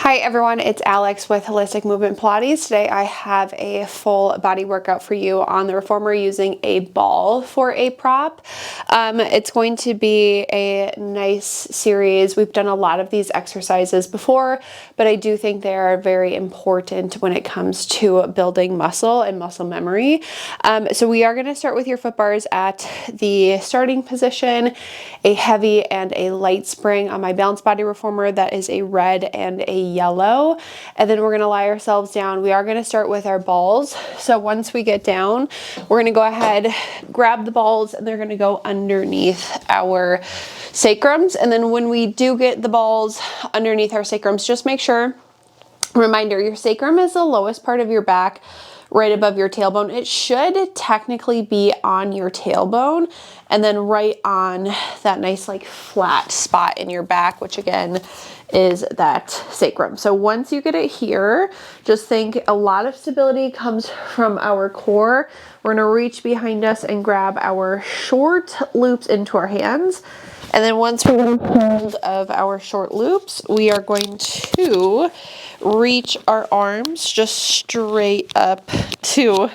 Hi everyone, it's Alex with Holistic Movement Pilates. Today I have a full body workout for you on the reformer using a ball for a prop. It's going to be a nice series. We've done a lot of these exercises before, but I do think they are very important when it comes to building muscle and muscle memory. So we are going to start with your foot bars at the starting position, a heavy and a light spring on my balanced body reformer that is a red and a yellow, and then we're going to lie ourselves down. We are going to start with our balls. So once we get down, we're going to go ahead, grab the balls, and they're going to go underneath our sacrums. And then when we do get the balls underneath our sacrums, just make sure, reminder, your sacrum is the lowest part of your back, right above your tailbone. It should technically be on your tailbone and then right on that nice like flat spot in your back, which again is that sacrum. So once you get it here, just think a lot of stability comes from our core. We're gonna reach behind us and grab our short loops into our hands. And then once we're in hold of our short loops, we are going to reach our arms just straight up to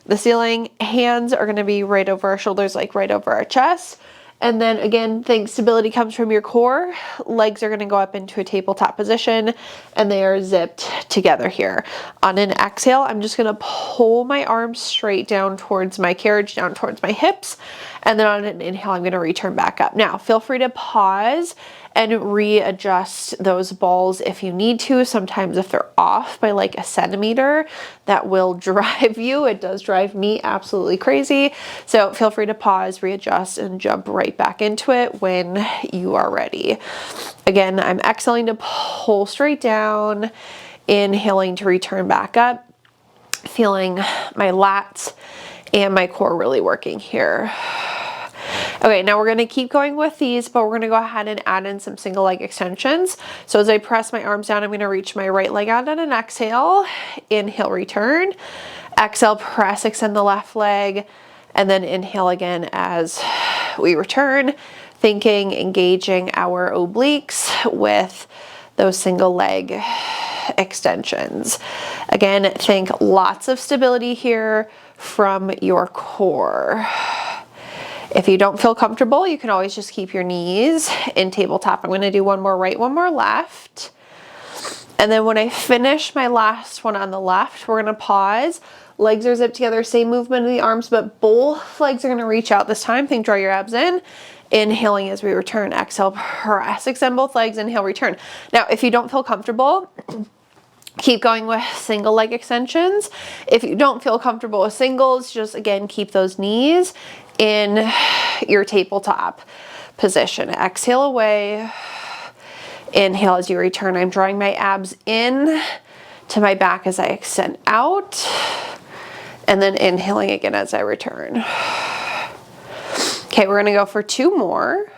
the ceiling. Hands are going to be right over our shoulders, like right over our chest. And then again, think stability comes from your core. Legs are going to go up into a tabletop position and they are zipped together here. On an exhale, I'm just going to pull my arms straight down towards my carriage, down towards my hips. And then on an inhale, I'm going to return back up. Now, feel free to pause and readjust those balls if you need to. Sometimes if they're off by like a centimeter, that will drive you. It does drive me absolutely crazy. So feel free to pause, readjust, and jump right back into it when you are ready. Again, I'm exhaling to pull straight down, inhaling to return back up, feeling my lats and my core really working here. Okay, now we're going to keep going with these, but we're going to go ahead and add in some single leg extensions. So as I press my arms down, I'm going to reach my right leg out on an exhale. Inhale, return. Exhale, press, extend the left leg, and then inhale again as we return, thinking, engaging our obliques with those single leg extensions. Again, think lots of stability here from your core. If you don't feel comfortable, you can always just keep your knees in tabletop. I'm going to do one more right, one more left. And then when I finish my last one on the left, we're going to pause. Legs are zipped together, same movement of the arms, but both legs are going to reach out this time. Think, draw your abs in. Inhaling as we return. Exhale, press, extend both legs. Inhale, return. Now, if you don't feel comfortable, keep going with single leg extensions. If you don't feel comfortable with singles, just again, keep those knees in your tabletop position. Exhale away. Inhale as you return. I'm drawing my abs in to my back as I extend out. And then inhaling again as I return. Okay, we're gonna go for two more.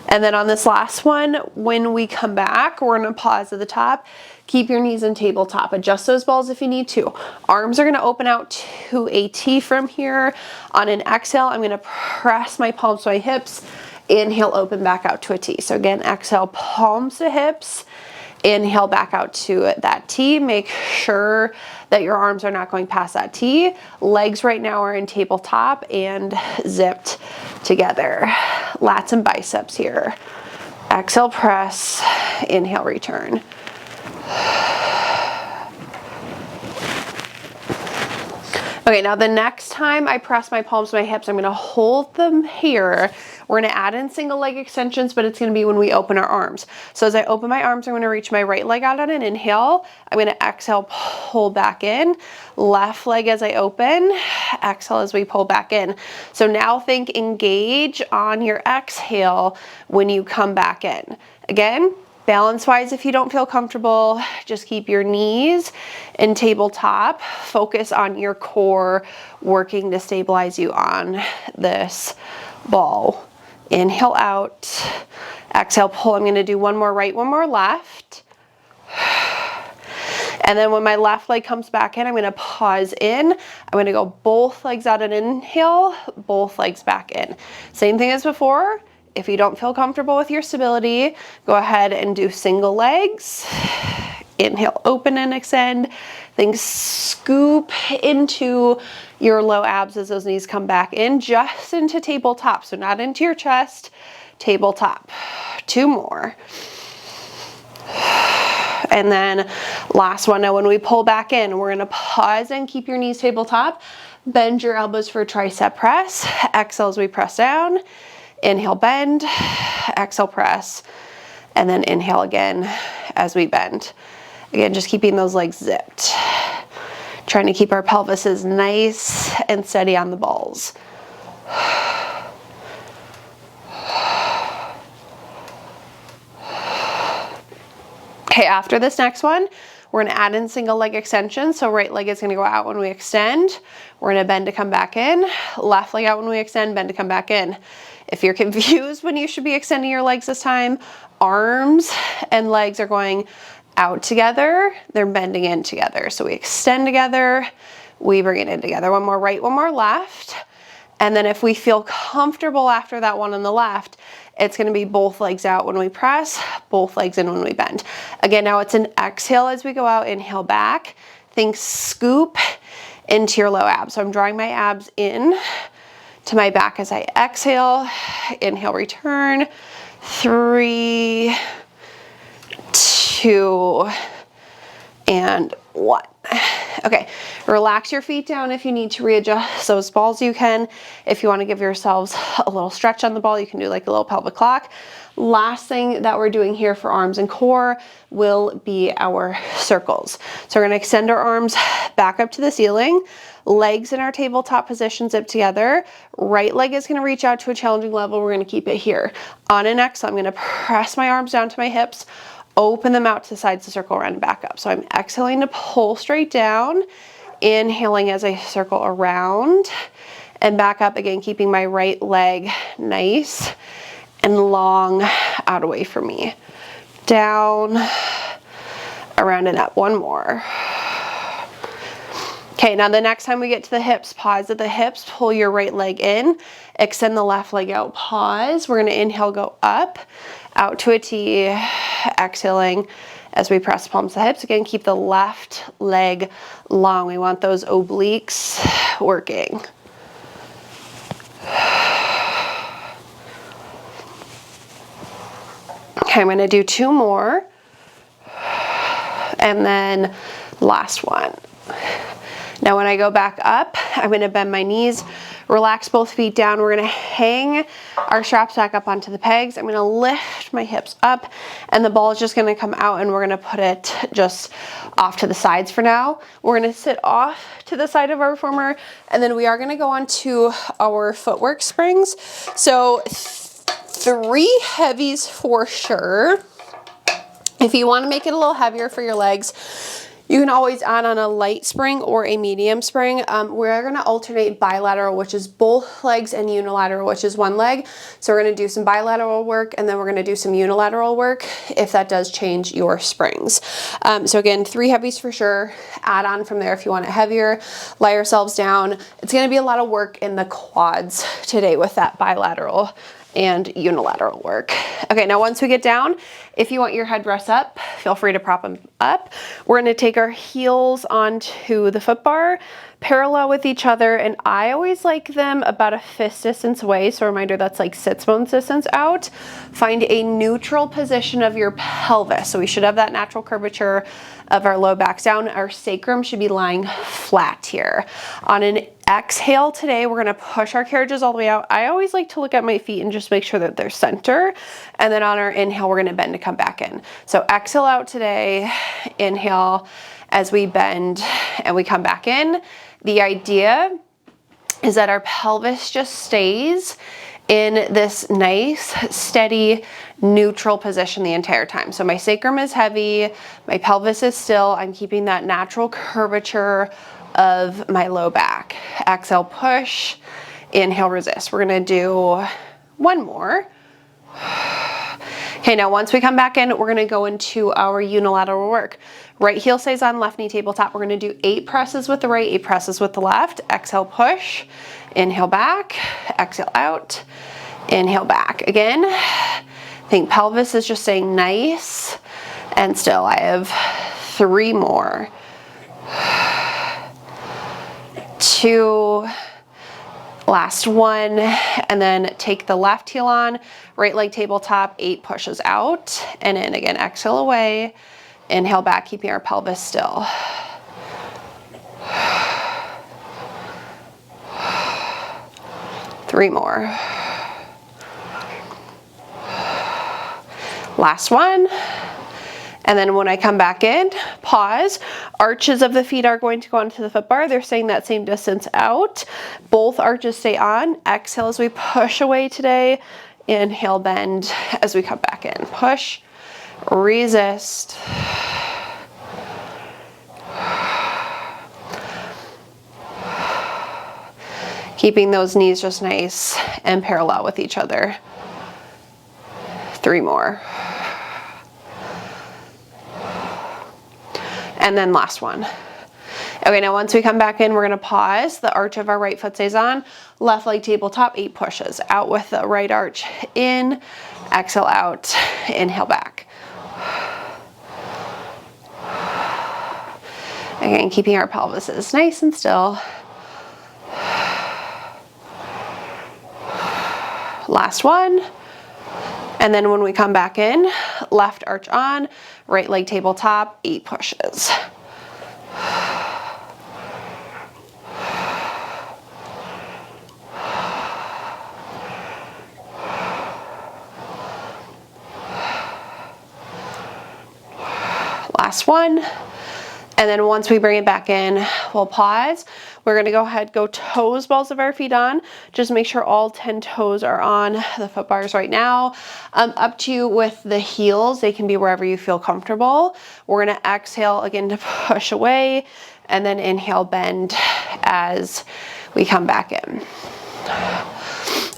And then on this last one, when we come back, we're gonna pause at the top. Keep your knees in tabletop. Adjust those balls if you need to. Arms are gonna open out to a T from here. On an exhale, I'm gonna press my palms to my hips. Inhale, open back out to a T. So again, exhale, palms to hips. Inhale back out to that T. Make sure that your arms are not going past that T. Legs right now are in tabletop and zipped together. Lats and biceps here. Exhale, press. Inhale, return. Okay, now the next time I press my palms to my hips, I'm gonna hold them here. We're gonna add in single leg extensions, but it's gonna be when we open our arms. So as I open my arms, I'm gonna reach my right leg out on an inhale. I'm gonna exhale, pull back in. Left leg as I open, exhale as we pull back in. So now think engage on your exhale when you come back in. Again, balance-wise, if you don't feel comfortable, just keep your knees in tabletop. Focus on your core working to stabilize you on this ball. Inhale out. Exhale, pull. I'm going to do one more right, one more left. And then when my left leg comes back in, I'm going to pause in. I'm going to go both legs out and inhale, both legs back in. Same thing as before. If you don't feel comfortable with your stability, go ahead and do single legs. Inhale, open and extend. Then scoop into your low abs as those knees come back in, just into tabletop. So not into your chest, tabletop. 2 more. And then last one. Now when we pull back in, we're gonna pause and keep your knees tabletop. Bend your elbows for tricep press. Exhale as we press down. Inhale, bend. Exhale, press. And then inhale again as we bend. Again, just keeping those legs zipped. Trying to keep our pelvises nice and steady on the balls. Okay, after this next one, we're gonna add in single leg extension. So right leg is gonna go out when we extend. We're gonna bend to come back in. Left leg out when we extend, bend to come back in. If you're confused when you should be extending your legs this time, arms and legs are going out together, they're bending in together. So we extend together, we bring it in together. One more right, one more left. And then if we feel comfortable after that one on the left, it's gonna be both legs out when we press, both legs in when we bend. Again, now it's an exhale as we go out, inhale back. Think scoop into your low abs. So I'm drawing my abs in to my back as I exhale. Inhale, return. 3, 2, and 1. Okay, relax your feet down if you need to readjust those balls, you can. If you want to give yourselves a little stretch on the ball, you can do like a little pelvic clock. Last thing that we're doing here for arms and core will be our circles. So we're going to extend our arms back up to the ceiling, legs in our tabletop position, zip together. Right leg is going to reach out to a challenging level. We're going to keep it here. On an exhale, I'm going to press my arms down to my hips, open them out to the sides to circle around and back up. So I'm exhaling to pull straight down, inhaling as I circle around and back up again, keeping my right leg nice and long out away from me. Down, around and up. One more. Okay, now the next time we get to the hips, pause at the hips, pull your right leg in, extend the left leg out, pause. We're gonna inhale, go up, out to a T, exhaling as we press palms to the hips. Again, keep the left leg long. We want those obliques working. Okay, I'm gonna do 2 more. And then last one. Now when I go back up, I'm gonna bend my knees, relax both feet down. We're gonna hang our straps back up onto the pegs. I'm gonna lift my hips up and the ball is just gonna come out and we're gonna put it just off to the sides for now. We're gonna sit off to the side of our reformer and then we are gonna go on to our footwork springs. So 3 heavies for sure. If you wanna make it a little heavier for your legs, you can always add on a light spring or a medium spring. We're gonna alternate bilateral, which is both legs, and unilateral, which is one leg. So we're gonna do some bilateral work and then we're gonna do some unilateral work if that does change your springs. So again, 3 heavies for sure. Add on from there if you want it heavier. Lie yourselves down. It's gonna be a lot of work in the quads today with that bilateral and unilateral work. Okay, now once we get down, if you want your headrests up, feel free to prop them up. We're gonna take our heels onto the foot bar, parallel with each other, and I always like them about a fist distance away, so a reminder that's like sits bones distance out. Find a neutral position of your pelvis. So we should have that natural curvature of our low backs down. Our sacrum should be lying flat here. On an exhale today, we're gonna push our carriages all the way out. I always like to look at my feet and just make sure that they're center. And then on our inhale, we're gonna bend to come back in. So exhale out today, inhale as we bend and we come back in. The idea is that our pelvis just stays in this nice, steady, neutral position the entire time. So my sacrum is heavy, my pelvis is still, I'm keeping that natural curvature of my low back. Exhale, push, inhale, resist. We're gonna do 1 more. Okay, now once we come back in, we're gonna go into our unilateral work. Right heel stays on, left knee tabletop. We're gonna do 8 presses with the right, 8 presses with the left. Exhale, push, inhale back, exhale out, Inhale back. Again, I think pelvis is just saying nice and still. I have 3 more. 2, last 1, and then take the left heel on, right leg tabletop, 8 pushes out, and in. Again, exhale away, inhale back, keeping our pelvis still. 3 more. Last 1. And then when I come back in, pause. Arches of the feet are going to go onto the foot bar. They're staying that same distance out. Both arches stay on. Exhale as we push away today. Inhale, bend as we come back in. Push, resist. Keeping those knees just nice and parallel with each other. 3 more. And then last 1. Okay, now once we come back in, we're gonna pause. The arch of our right foot stays on. Left leg tabletop, 8 pushes. Out with the right arch, in, exhale out, inhale back. Again, keeping our pelvises nice and still. Last 1. And then when we come back in, left arch on, right leg tabletop, 8 pushes. Last 1. And then once we bring it back in, we'll pause. We're gonna go ahead, go toes, balls of our feet on. Just make sure all 10 toes are on the foot bars right now. Up to you with the heels. They can be wherever you feel comfortable. We're gonna exhale again to push away, and then inhale, bend as we come back in.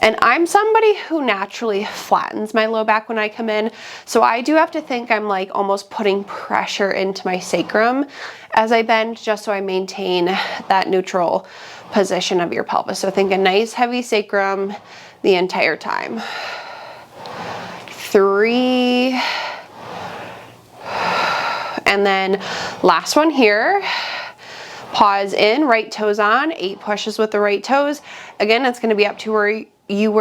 And I'm somebody who naturally flattens my low back when I come in. So I do have to think I'm like almost putting pressure into my sacrum as I bend, just so I maintain that neutral position of your pelvis. So think a nice heavy sacrum the entire time. 3. And then last one here. Pause in, right toes on, 8 pushes with the right toes. Again, it's gonna be up to where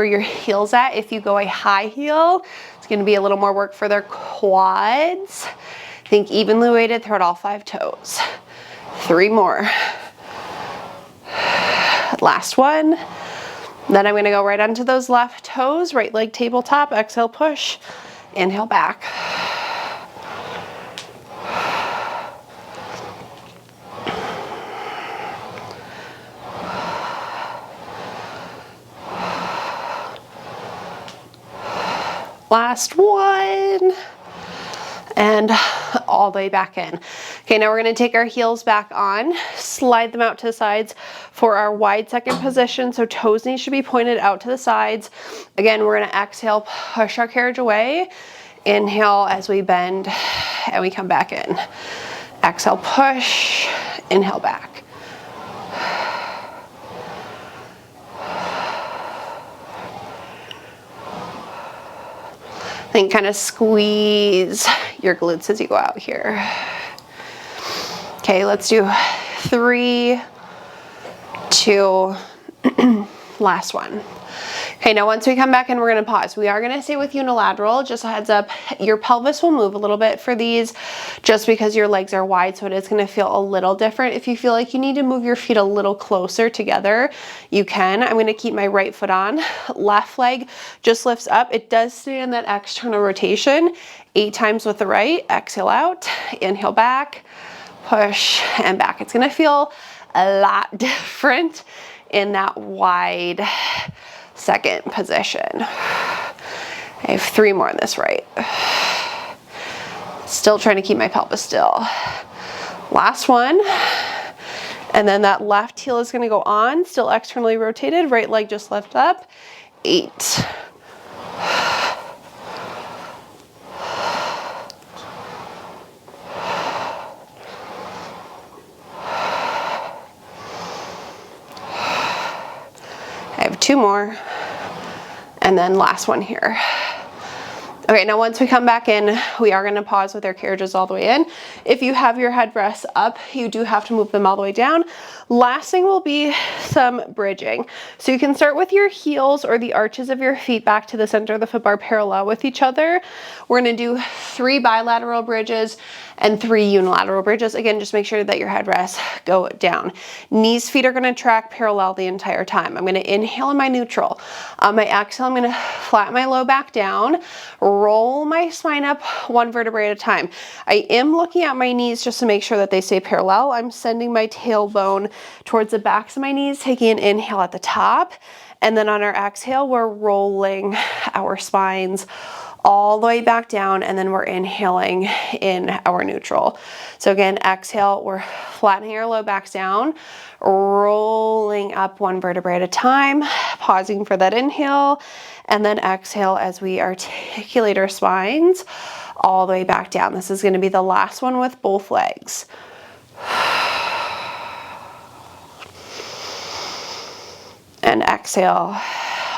your heel's at. If you go a high heel, it's gonna be a little more work for their quads. Think evenly weighted throughout all 5 toes. 3 more. Last one. Then I'm gonna go right onto those left toes, right leg tabletop, exhale, push, inhale back. Last one, and all the way back in. Okay, now we're gonna take our heels back on, slide them out to the sides for our wide second position. So toes knees should be pointed out to the sides. Again, we're gonna exhale, push our carriage away. Inhale as we bend and we come back in. Exhale, push, inhale back. Then kind of squeeze your glutes as you go out here. Okay, let's do 3, 2, last one. Okay, now once we come back in, we're gonna pause. We are gonna stay with unilateral. Just a heads up, your pelvis will move a little bit for these just because your legs are wide, so it is gonna feel a little different. If you feel like you need to move your feet a little closer together, you can. I'm gonna keep my right foot on. Left leg just lifts up. It does stay in that external rotation. 8 times with the right. Exhale out, inhale back, push, and back. It's gonna feel a lot different in that wide second position. I have 3 more on this right. Still trying to keep my pelvis still. Last one. And then that left heel is gonna go on, still externally rotated, right leg just lift up. 8. I have 2 more. And then last one here. Okay, now once we come back in, we are going to pause with our carriages all the way in. If you have your headrests up, you do have to move them all the way down. Last thing will be some bridging. So you can start with your heels or the arches of your feet back to the center of the foot bar parallel with each other. We're going to do 3 bilateral bridges and 3 unilateral bridges. Again, just make sure that your headrests go down. Knees, feet are going to track parallel the entire time. I'm going to inhale in my neutral. On my exhale, I'm going to flatten my low back down, roll my spine up 1 vertebrae at a time. I am looking at my knees just to make sure that they stay parallel. I'm sending my tailbone towards the backs of my knees, taking an inhale at the top. And then on our exhale, we're rolling our spines all the way back down, and then we're inhaling in our neutral. So again, exhale, we're flattening our low backs down, rolling up 1 vertebrae at a time, pausing for that inhale, and then exhale as we articulate our spines all the way back down. This is going to be the last one with both legs. And exhale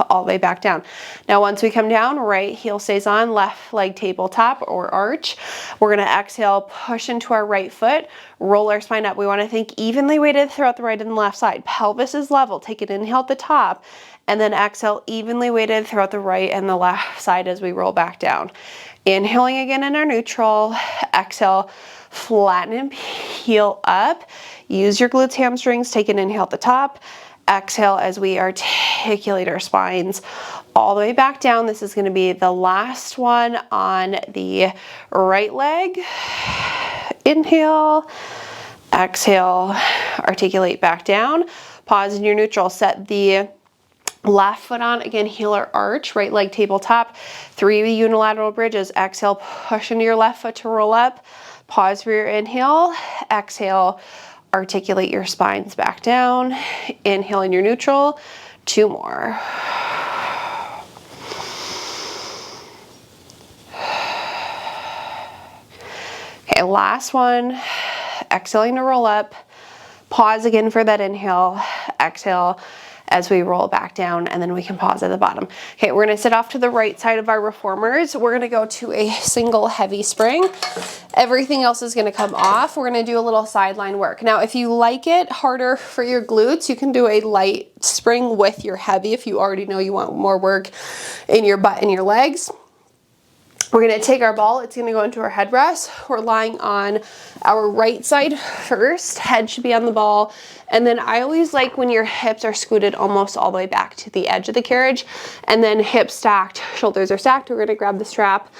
all the way back down. Now once we come down, right heel stays on, left leg tabletop or arch. We're going to exhale, push into our right foot, roll our spine up. We want to think evenly weighted throughout the right and the left side. Pelvis is level. Take an inhale at the top, and then exhale, evenly weighted throughout the right and the left side as we roll back down. Inhaling again in our neutral. Exhale, flatten and heel up. Use your glutes, hamstrings. Take an inhale at the top. Exhale as we articulate our spines all the way back down. This is going to be the last one on the right leg. Inhale, exhale, articulate back down. Pause in your neutral. Set the left foot on, again, heel or arch, right leg tabletop. 3 unilateral bridges. Exhale, push into your left foot to roll up. Pause for your inhale. Exhale, articulate your spines back down. Inhale in your neutral. 2 more. Okay, last one. Exhaling to roll up. Pause again for that inhale. Exhale as we roll back down, and then we can pause at the bottom. Okay, we're gonna sit off to the right side of our reformers. We're gonna go to a single heavy spring. Everything else is gonna come off. We're gonna do a little sideline work. Now, if you like it harder for your glutes, you can do a light spring with your heavy if you already know you want more work in your butt and your legs. We're gonna take our ball, it's gonna go into our headrest. We're lying on our right side first, head should be on the ball. And then I always like when your hips are scooted almost all the way back to the edge of the carriage, and then hips stacked, shoulders are stacked. We're gonna grab the strap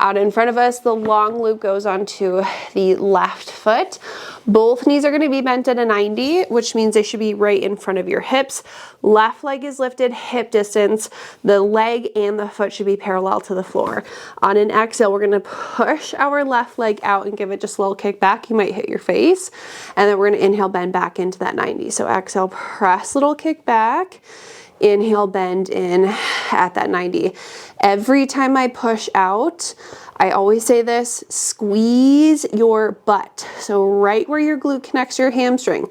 out in front of us. The long loop goes onto the left foot. Both knees are gonna be bent at a 90, which means they should be right in front of your hips. Left leg is lifted, hip distance. The leg and the foot should be parallel to the floor. On an exhale, we're gonna push our left leg out and give it just a little kick back. You might hit your face. And then we're gonna inhale, bend back into that 90. So exhale, press, little kick back. Inhale, bend in at that 90. Every time I push out, I always say this, squeeze your butt. So right where your glute connects to your hamstring,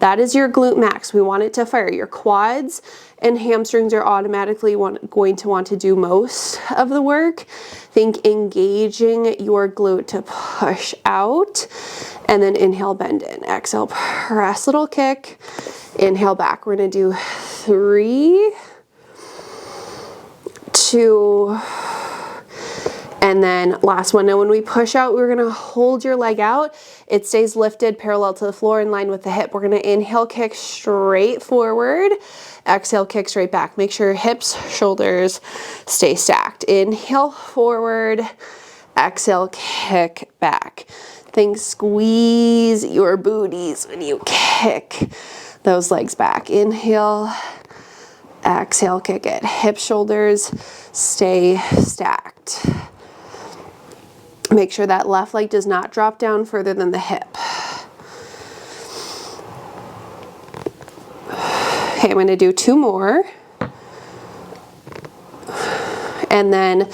that is your glute max. We want it to fire. Your quads and hamstrings are automatically going to want to do most of the work. Think engaging your glute to push out, and then inhale, bend in. Exhale, press, little kick. Inhale back. We're gonna do 3, 2, and then last one. Now when we push out, we're gonna hold your leg out. It stays lifted parallel to the floor in line with the hip. We're gonna inhale, kick straight forward. Exhale, kick straight back. Make sure your hips, shoulders stay stacked. Inhale forward, exhale, kick back. Think squeeze your booties when you kick those legs back. Inhale, exhale, kick it. Hips, shoulders stay stacked. Make sure that left leg does not drop down further than the hip. Okay, I'm gonna do 2 more. And then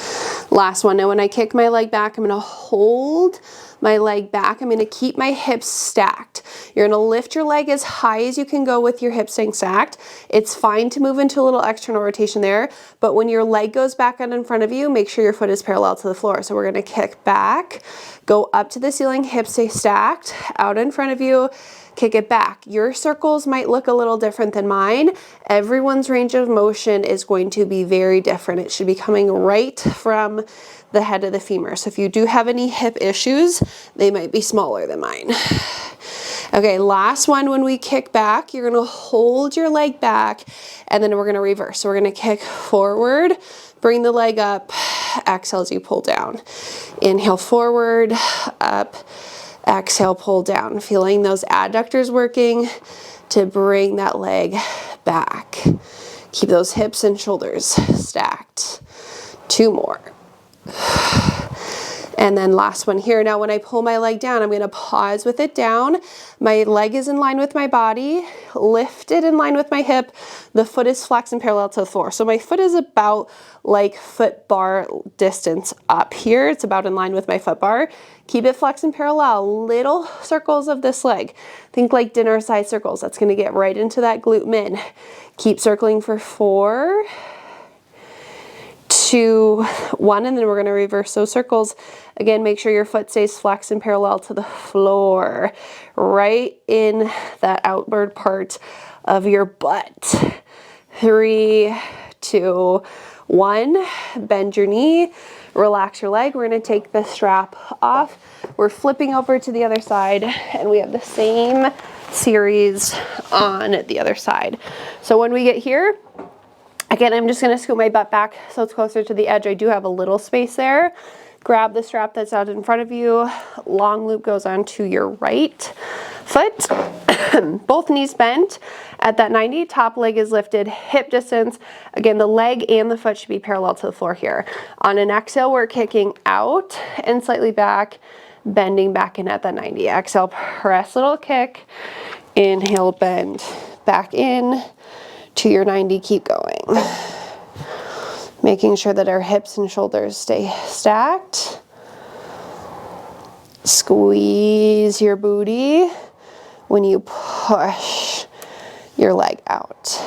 Last one. Now when I kick my leg back, I'm gonna hold my leg back. I'm gonna keep my hips stacked. You're gonna lift your leg as high as you can go with your hips staying stacked. It's fine to move into a little external rotation there, but when your leg goes back out in front of you, make sure your foot is parallel to the floor. So we're gonna kick back, go up to the ceiling, hips stay stacked, out in front of you, kick it back. Your circles might look a little different than mine. Everyone's range of motion is going to be very different. It should be coming right from the head of the femur. So if you do have any hip issues, they might be smaller than mine. Okay, last one. When we kick back, you're gonna hold your leg back and then we're gonna reverse. So we're gonna kick forward, bring the leg up, exhale as you pull down. Inhale forward, up, exhale, pull down. Feeling those adductors working to bring that leg back. Keep those hips and shoulders stacked. 2 more. And then last one here. Now when I pull my leg down, I'm gonna pause with it down. My leg is in line with my body, lifted in line with my hip. The foot is flexed and parallel to the floor. So my foot is about like foot bar distance up here. It's about in line with my foot bar. Keep it flexed and parallel. Little circles of this leg. Think like dinner size circles. That's gonna get right into that glute min. Keep circling for 4, 2, 1, and then we're gonna reverse those circles. Again, make sure your foot stays flexed and parallel to the floor, right in that outward part of your butt. 3, 2, 1, bend your knee, relax your leg. We're gonna take the strap off. We're flipping over to the other side and we have the same series on the other side. So when we get here, again, I'm just gonna scoot my butt back so it's closer to the edge. I do have a little space there. Grab the strap that's out in front of you. Long loop goes onto your right foot. Both knees bent at that 90. Top leg is lifted, hip distance. Again, the leg and the foot should be parallel to the floor here. On an exhale, we're kicking out and slightly back, bending back in at that 90. Exhale, press little kick. Inhale, bend back in to your 90. Keep going. Making sure that our hips and shoulders stay stacked. Squeeze your booty when you push your leg out.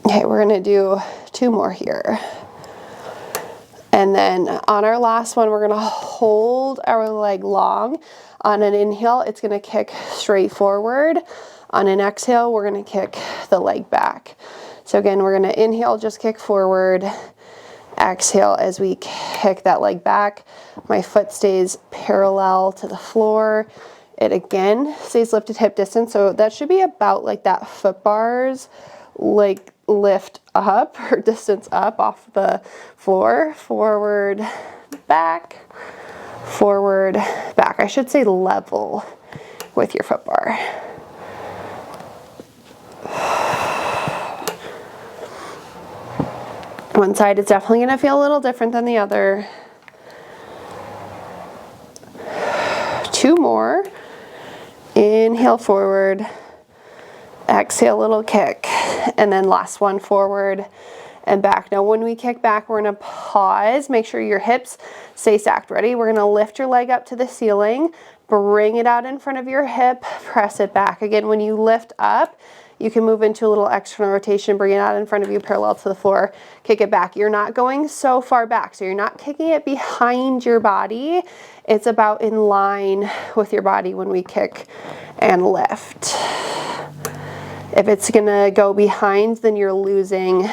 Okay, we're gonna do 2 more here. And then on our last one, we're gonna hold our leg long. On an inhale, it's gonna kick straight forward. On an exhale, we're gonna kick the leg back. So again, we're gonna inhale, just kick forward. Exhale as we kick that leg back. My foot stays parallel to the floor. It again stays lifted hip distance. So that should be about like that foot bars, like lift up or distance up off the floor. Forward, back, forward, back. I should say level with your foot bar. One side is definitely going to feel a little different than the other. 2 more. Inhale forward. Exhale, little kick. And then last one, forward and back. Now when we kick back, we're gonna pause. Make sure your hips stay stacked. Ready? We're gonna lift your leg up to the ceiling, bring it out in front of your hip, press it back. Again, when you lift up, you can move into a little external rotation, bring it out in front of you parallel to the floor, kick it back. You're not going so far back, so you're not kicking it behind your body. It's about in line with your body when we kick and lift. If it's gonna go behind, then you're losing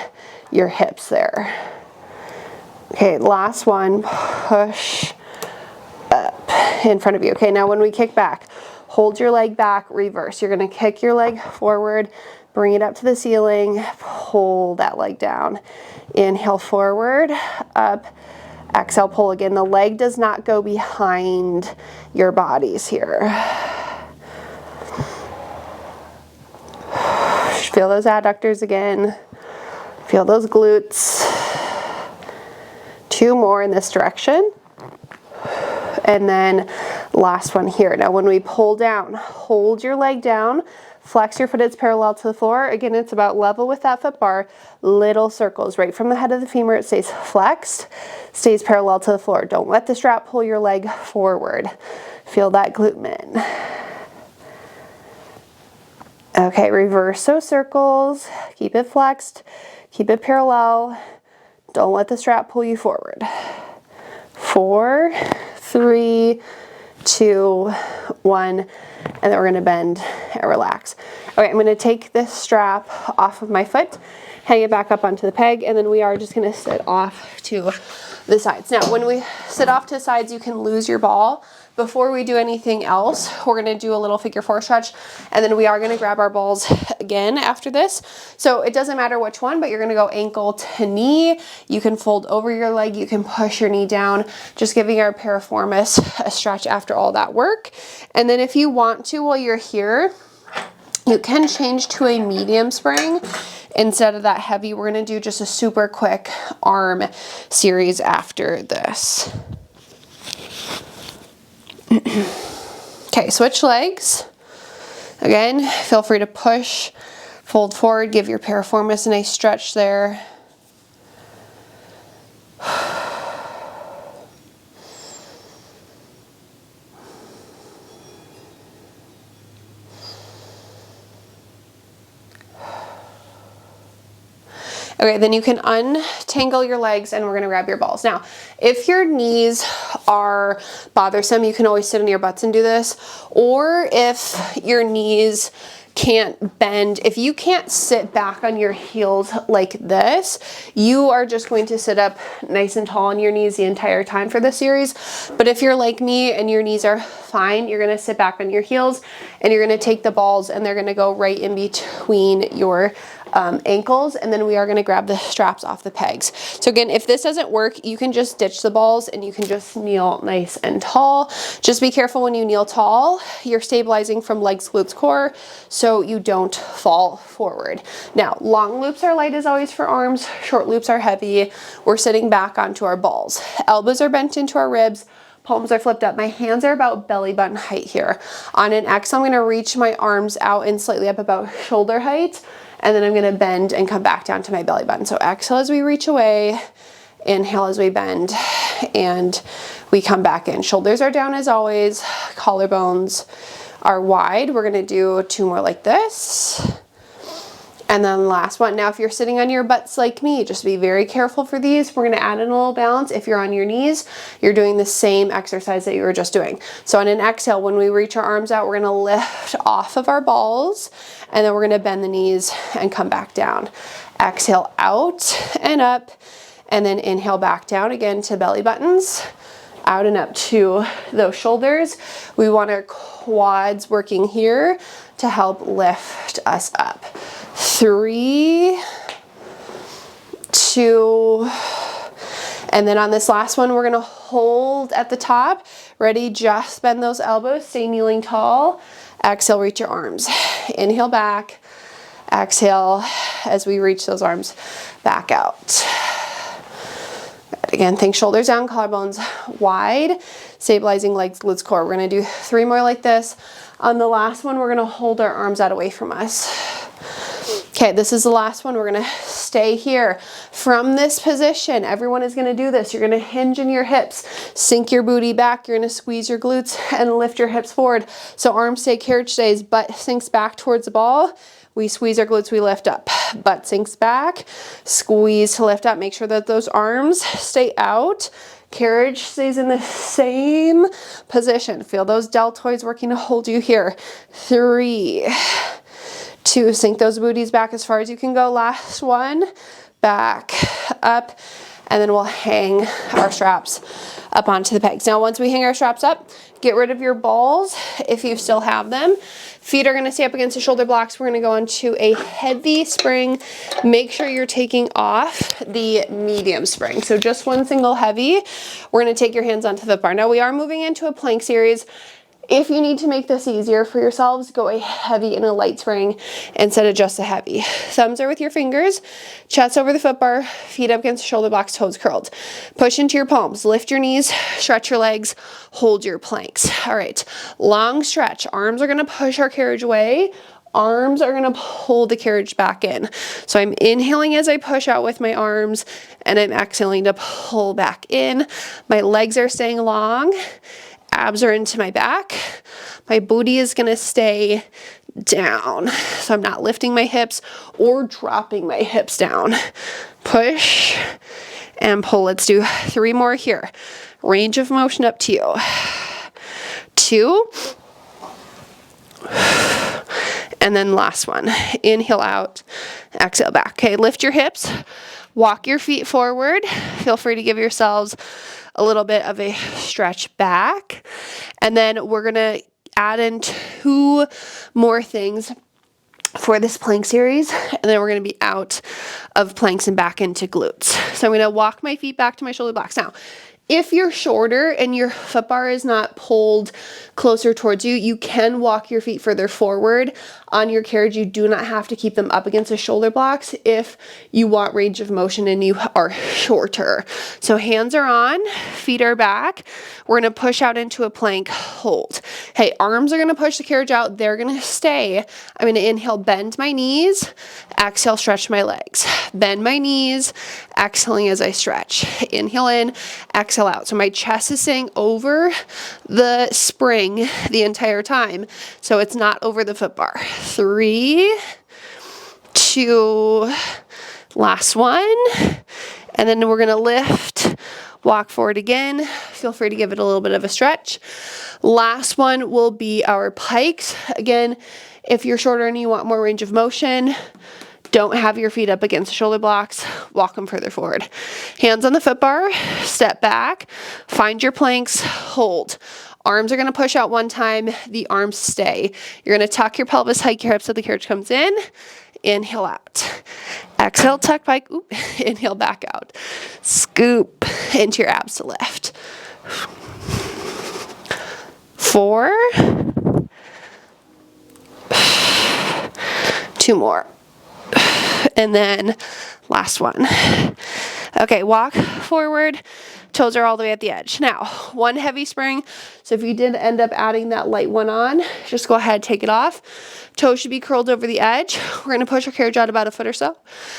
your hips there. Okay, last one, push up in front of you. Okay, now when we kick back, hold your leg back, reverse. You're gonna kick your leg forward, bring it up to the ceiling, pull that leg down. Inhale forward, up, exhale, pull again. The leg does not go behind your bodies here. Feel those adductors again. Feel those glutes. 2 more in this direction. And then last one here. Now when we pull down, hold your leg down, flex your foot, it's parallel to the floor. Again, it's about level with that foot bar, little circles right from the head of the femur. It stays flexed, stays parallel to the floor. Don't let the strap pull your leg forward. Feel that glute min. Okay, reverse those circles, keep it flexed, keep it parallel. Don't let the strap pull you forward. 4, 3, 2, 1, and then we're gonna bend and relax. Okay, I'm gonna take this strap off of my foot, hang it back up onto the peg, and then we are just gonna sit off to the sides. Now, when we sit off to the sides, you can lose your ball. Before we do anything else, we're gonna do a little figure 4 stretch, and then we are gonna grab our balls again after this. So it doesn't matter which one, but you're gonna go ankle to knee. You can fold over your leg, you can push your knee down, just giving our piriformis a stretch after all that work. And then if you want to, while you're here, you can change to a medium spring. Instead of that heavy, we're gonna do just a super quick arm series after this. Okay, switch legs. Again, feel free to push, fold forward, give your piriformis a nice stretch there. Okay, then you can untangle your legs and we're gonna grab your balls. Now, if your knees are bothersome, you can always sit on your butts and do this. Or if your knees can't bend, if you can't sit back on your heels like this, you are just going to sit up nice and tall on your knees the entire time for this series. But if you're like me and your knees are fine, you're gonna sit back on your heels and you're gonna take the balls and they're gonna go right in between your ankles, and then we are going to grab the straps off the pegs. So again, if this doesn't work, you can just ditch the balls and you can just kneel nice and tall. Just be careful when you kneel tall, you're stabilizing from legs, glutes, core, so you don't fall forward. Now, long loops are light as always for arms, short loops are heavy. We're sitting back onto our balls. Elbows are bent into our ribs, palms are flipped up. My hands are about belly button height here. On an exhale, I'm going to reach my arms out and slightly up about shoulder height. And then I'm gonna bend and come back down to my belly button. So exhale as we reach away, inhale as we bend, and we come back in. Shoulders are down as always, collarbones are wide. We're gonna do 2 more like this. And then last one. Now, if you're sitting on your butts like me, just be very careful for these. We're gonna add in a little balance. If you're on your knees, you're doing the same exercise that you were just doing. So on an exhale, when we reach our arms out, we're gonna lift off of our balls, and then we're gonna bend the knees and come back down. Exhale out and up, and then inhale back down again to belly buttons, out and up to those shoulders. We want our quads working here to help lift us up. 3, 2, and then on this last one, we're gonna hold at the top. Ready, just bend those elbows, stay kneeling tall. Exhale, reach your arms. Inhale back, exhale as we reach those arms back out. Good. Again, think shoulders down, collarbones wide, stabilizing legs, glutes, core. We're gonna do 3 more like this. On the last one, we're gonna hold our arms out away from us. Okay, this is the last one. We're gonna stay here. From this position, everyone is gonna do this. You're gonna hinge in your hips, sink your booty back, you're gonna squeeze your glutes and lift your hips forward. So arms stay, carriage stays, butt sinks back towards the ball. We squeeze our glutes, we lift up. Butt sinks back, squeeze to lift up. Make sure that those arms stay out. Carriage stays in the same position. Feel those deltoids working to hold you here. 3, 2, sink those booties back as far as you can go. Last one, back up, and then we'll hang our straps up onto the pegs. Now, once we hang our straps up, get rid of your balls if you still have them. Feet are gonna stay up against the shoulder blocks. We're gonna go into a heavy spring. Make sure you're taking off the medium spring. So just one single heavy. We're gonna take your hands onto the bar. Now we are moving into a plank series. If you need to make this easier for yourselves, go a heavy and a light spring instead of just a heavy. Thumbs are with your fingers, chest over the foot bar, feet up against the shoulder blocks, toes curled. Push into your palms, lift your knees, stretch your legs, hold your planks. All right, long stretch. Arms are gonna push our carriage away. Arms are gonna pull the carriage back in. So I'm inhaling as I push out with my arms, and I'm exhaling to pull back in. My legs are staying long. Abs are into my back. My booty is gonna stay down. So I'm not lifting my hips or dropping my hips down. Push and pull. Let's do 3 more here. Range of motion up to you. 2. And then last one. Inhale out, exhale back. Okay, lift your hips, walk your feet forward. Feel free to give yourselves a little bit of a stretch back. And then we're gonna add in 2 more things for this plank series, and then we're gonna be out of planks and back into glutes. So I'm gonna walk my feet back to my shoulder blocks. Now, if you're shorter and your foot bar is not pulled closer towards you, you can walk your feet further forward on your carriage. You do not have to keep them up against the shoulder blocks if you want range of motion and you are shorter. So hands are on, feet are back. We're gonna push out into a plank, hold. Hey, arms are gonna push the carriage out. They're gonna stay. I'm gonna inhale, bend my knees, exhale, stretch my legs. Bend my knees, exhaling as I stretch. Inhale in, exhale out. So my chest is staying over the spring the entire time. So it's not over the foot bar. 3, 2, last one. And then we're gonna lift, walk forward again. Feel free to give it a little bit of a stretch. Last one will be our pikes. Again, if you're shorter and you want more range of motion, don't have your feet up against the shoulder blocks, walk them further forward. Hands on the foot bar, step back, find your planks, hold. Arms are gonna push out one time, the arms stay. You're gonna tuck your pelvis, hike your hips so the carriage comes in, inhale out. Exhale, tuck pike, oop, inhale back out. Scoop into your abs to lift. 4, 2 more. And then last one. Okay, walk forward, toes are all the way at the edge. Now, one heavy spring. So if you did end up adding that light one on, just go ahead, take it off. Toes should be curled over the edge. We're gonna push our carriage out about a foot or so.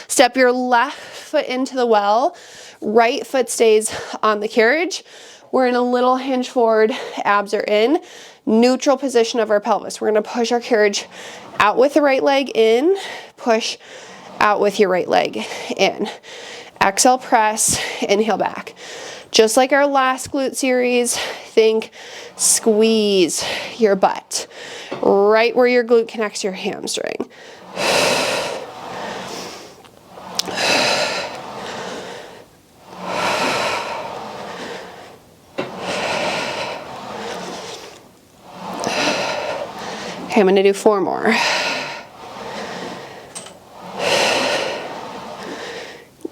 Step your left foot into the well. Right foot stays on the carriage. We're in a little hinge forward, abs are in. Neutral position of our pelvis. We're gonna push our carriage out with the right leg in, push out with your right leg in. Exhale, press, inhale back. Just like our last glute series, think squeeze your butt right where your glute connects your hamstring. Okay, I'm gonna do 4 more.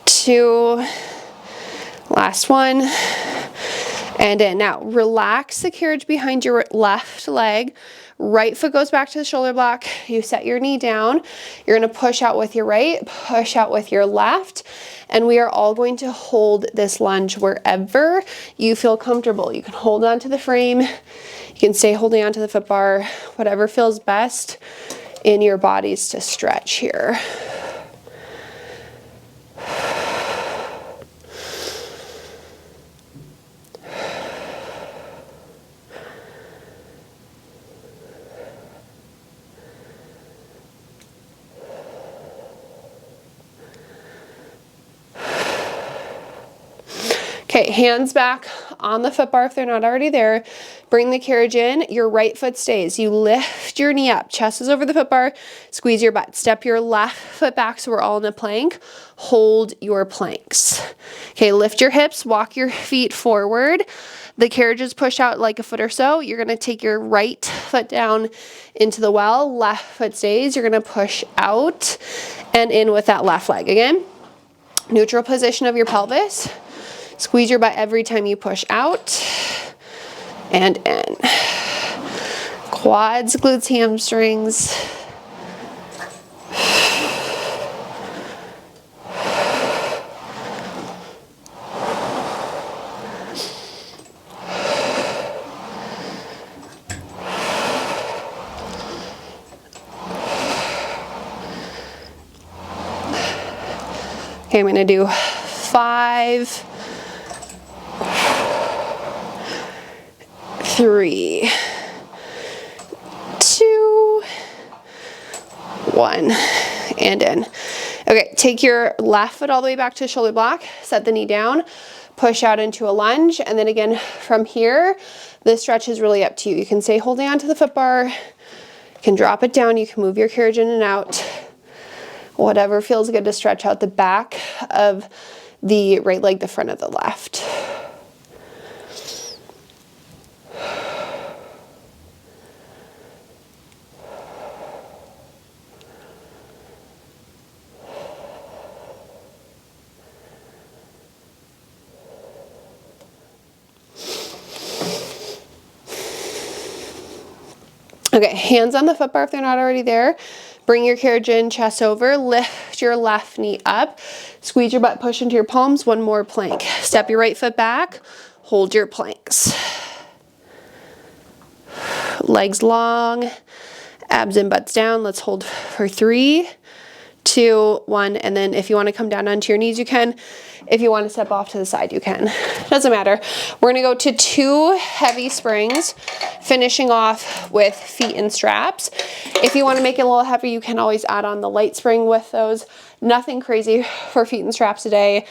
2, last one, and in. Now, relax the carriage behind your left leg. Right foot goes back to the shoulder block. You set your knee down. You're gonna push out with your right, push out with your left, and we are all going to hold this lunge wherever you feel comfortable. You can hold on to the frame. You can stay holding on to the foot bar, whatever feels best in your bodies to stretch here. Okay, hands back on the foot bar if they're not already there. Bring the carriage in, your right foot stays. You lift your knee up, chest is over the foot bar, squeeze your butt. Step your left foot back so we're all in a plank. Hold your planks. Okay, lift your hips, walk your feet forward. The carriage is pushed out like a foot or so. You're gonna take your right foot down into the well, left foot stays. You're gonna push out and in with that left leg. Again, neutral position of your pelvis. Squeeze your butt every time you push out and in. Quads, glutes, hamstrings. Okay, I'm gonna do 5, 3, 2, 1, and in. Okay, take your left foot all the way back to shoulder block, set the knee down, push out into a lunge, and then again from here, this stretch is really up to you. You can stay holding on to the foot bar, you can drop it down, you can move your carriage in and out. Whatever feels good to stretch out the back of the right leg, the front of the left. Okay, hands on the foot bar if they're not already there. Bring your carriage in, chest over, lift your left knee up, squeeze your butt, push into your palms, one more plank. Step your right foot back, hold your planks. Legs long, abs and butts down. Let's hold for 3, 2, 1, and then if you want to come down onto your knees, you can. If you want to step off to the side, you can. Doesn't matter. We're going to go to 2 heavy springs, finishing off with feet and straps. If you want to make it a little heavier, you can always add on the light spring with those. Nothing crazy for feet and straps today.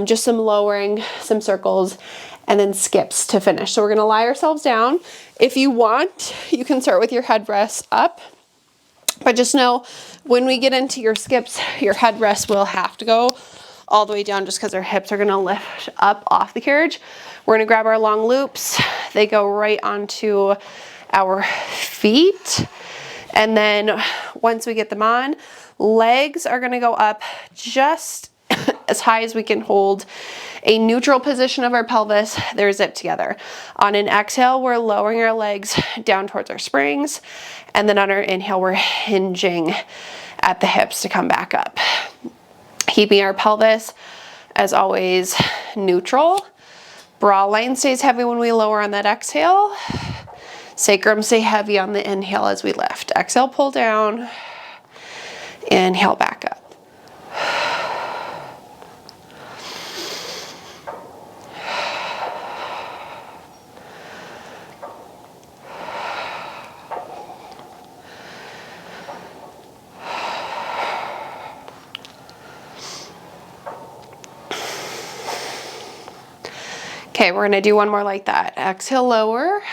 Just some lowering, some circles, and then skips to finish. So we're going to lie ourselves down. If you want, you can start with your headrest up. But just know when we get into your skips, your headrest will have to go all the way down just because our hips are going to lift up off the carriage. We're going to grab our long loops. They go right onto our feet. And then once we get them on, legs are going to go up just as high as we can hold a neutral position of our pelvis. They're zipped together. On an exhale, we're lowering our legs down towards our springs. And then on our inhale, we're hinging at the hips to come back up. Keeping our pelvis, as always, neutral. Bra line stays heavy when we lower on that exhale. Sacrum stay heavy on the inhale as we lift. Exhale, pull down. Inhale, back up. Okay, we're gonna do one more like that. Exhale, lower,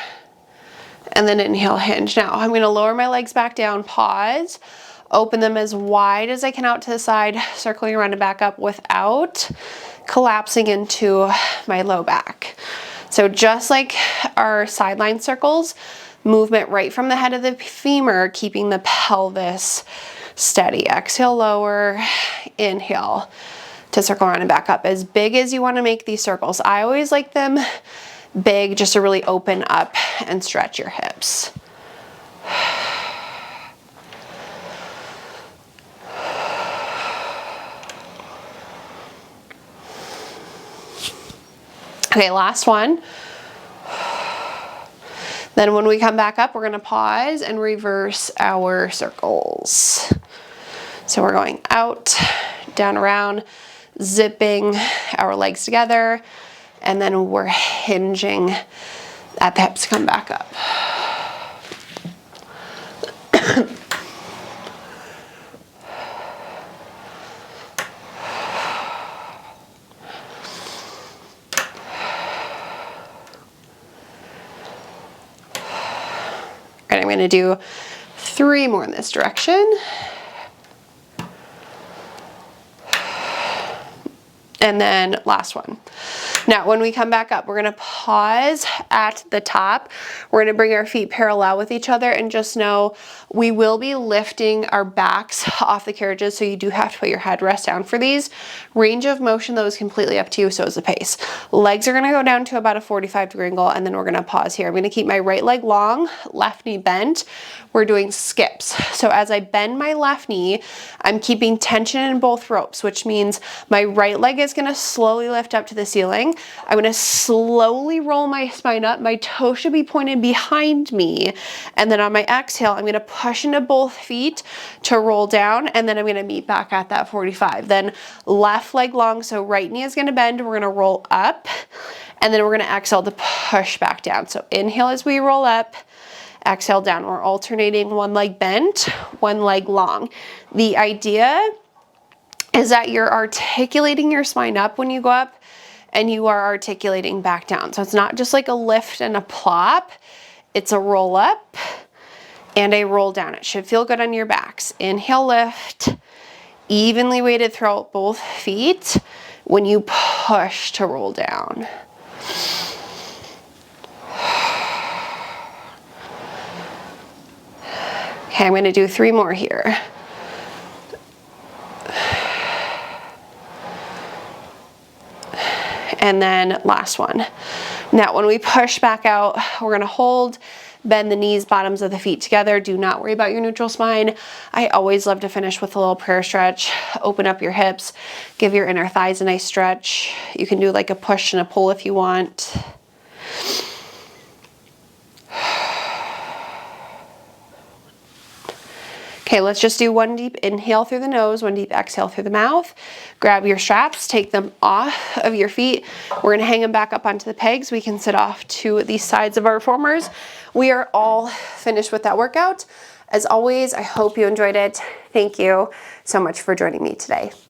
and then inhale, hinge. Now, I'm gonna lower my legs back down, pause, open them as wide as I can out to the side, circling around and back up without collapsing into my low back. So just like our sideline circles, movement right from the head of the femur, keeping the pelvis steady. Exhale, lower, inhale to circle around and back up as big as you want to make these circles. I always like them big just to really open up and stretch your hips. Okay, last one. Then when we come back up, we're going to pause and reverse our circles. So we're going out, down, around, zipping our legs together, and then we're hinging at the hips to come back up. And I'm going to do 3 more in this direction. And then last one. Now, when we come back up, we're gonna pause at the top. We're gonna bring our feet parallel with each other, and just know we will be lifting our backs off the carriages, so you do have to put your headrest down for these. Range of motion, though, is completely up to you, so is the pace. Legs are gonna go down to about a 45-degree angle, and then we're gonna pause here. I'm gonna keep my right leg long, left knee bent. We're doing skips. So as I bend my left knee, I'm keeping tension in both ropes, which means my right leg is gonna slowly lift up to the ceiling. I'm gonna slowly roll my spine up. My toe should be pointed behind me. And then on my exhale, I'm gonna push into both feet to roll down, and then I'm gonna meet back at that 45. Then left leg long, so right knee is gonna bend. We're gonna roll up, and then we're gonna exhale to push back down. So inhale as we roll up, exhale down. We're alternating one leg bent, one leg long. The idea is that you're articulating your spine up when you go up, and you are articulating back down. So it's not just like a lift and a plop, it's a roll up and a roll down. It should feel good on your backs. Inhale, lift, evenly weighted throughout both feet when you push to roll down. Okay, I'm gonna do 3 more here. And then last one. Now, when we push back out, we're gonna hold, bend the knees, bottoms of the feet together. Do not worry about your neutral spine. I always love to finish with a little prayer stretch. Open up your hips, give your inner thighs a nice stretch. You can do like a push and a pull if you want. Okay, let's just do one deep inhale through the nose, one deep exhale through the mouth. Grab your straps, take them off of your feet. We're gonna hang them back up onto the pegs. We can sit off to the sides of our reformers. We are all finished with that workout. As always, I hope you enjoyed it. Thank you so much for joining me today.